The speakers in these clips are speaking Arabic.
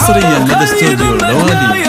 حصريا لدى استوديو الغوالي.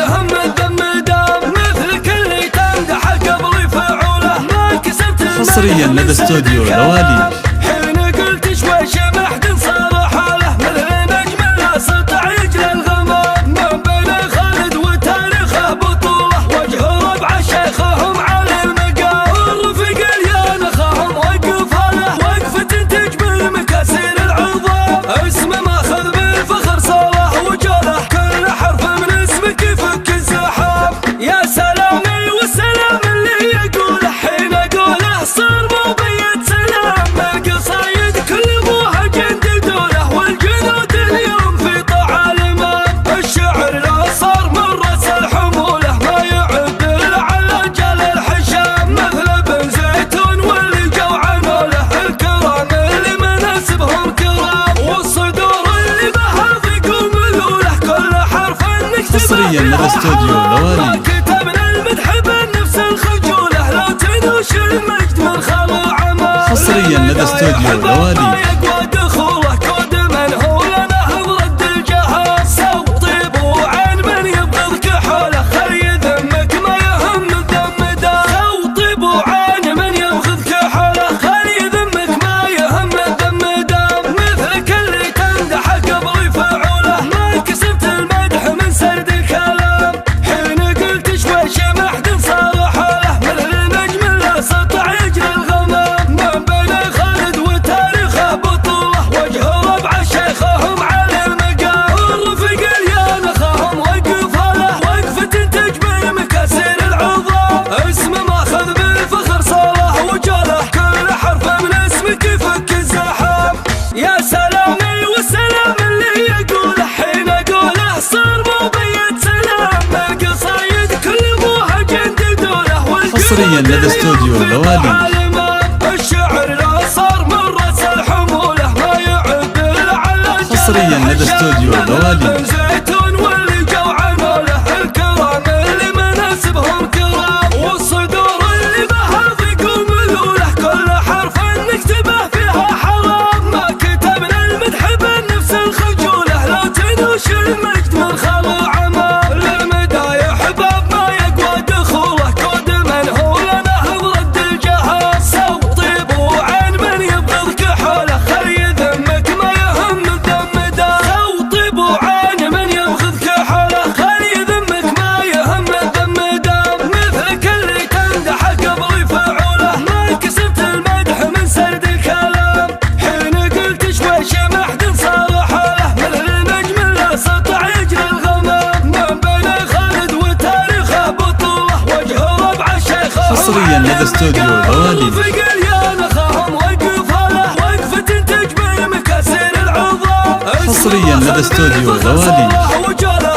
حصريا لدى استوديو الغوالي. حين قلت شوي شمحت صار حاله مثل نجم لا سطع يجري الغمام من بين خالد وتاريخه بطوله وجه ربع شيخهم على المقام والرفيق اليان اخاهم وقف له وقفه تجبر مكاسر العظام اسمه ماخذ بالفخر صلاح وجاله كل حرف من اسمك يفك الزحام يا سلامي والسلام اللي يقوله حين اقوله صار مو بيد سلام القصايد كل ابوها جنددوله والجنود اليوم في طاعة الامام الشعر لا صار من راس الحموله ما يعدل على جل الحشام مثل بن زيتون واللي جوعان له الكرام اللي مناسبهم كرام والصدور اللي بحظ يقوم له كل حرف نكتبه حصريا لدى استوديو الغوالي. كتبنا المدح بنفس الخجوله لا تنوش المجد من خلع عمام حصريا لدى استوديو الغوالي. يقوى دخوله كود من هو لنا برد الجهاز سو طيب وعين من يبغض كحوله خلي ذمك ما يهم الذم دام سو طيب وعين من يبغض كحوله خلي ذمك ما يهم الذم دام مثلك اللي تمدح قبل يفعوله ما كسبت المدح من سرد الكلام حين قلت شوي شمحت صار حاله مثل نجم لا سطع يجري الغمام من بين خالد وتاريخه بطوله وجه ربع شيخهم على المقام والرفيق اليان اخاهم وقف له وقفه تجبر مكاسر العظام اسمه ماخذ بالفخر صلاح وجاله كل حرف من اسمك يفك الزحام يا سلامي والسلام اللي يقوله حين اقوله صار مو بيد سلام القصايد كل ابوها جنددوله حصريا لدى استوديو الغوالي. الشعر لا صار من راس الحموله ما يعدل على حصريا لدى استوديو الغوالي. بن زيتون واللي جوعان له الكرام اللي مناسبهم كرام والصدور اللي بحظ يقوم له كل حرف نكتبه فيها حرام ما كتبنا المدح بنفس الخجوله لا تنوش المجد من خلع عمام للمدايح باب ما يقوى دخوله كود من هو لنا برد الجهاز سو طيب وعين من يبغض كحوله خلي ذمك ما يهم الذم دام سو طيب وعين من يبغض كحوله خلي ذمك ما يهم الذم دام مثلك اللي تمدح قبل يفعوله ما كسبت المدح من سرد الكلام حين قلت شوي شمحت صار حاله مثل نجم لا سطع يجري الغمام من بين خالد وتاريخه بطوله وجه ربع شيخه حصريا لدى استوديو الغوالي. الرفيق اليان اخاهم وقف له وقفه تجبر مكاسر العظام حصريا لدى استوديو الغوالي. وجاله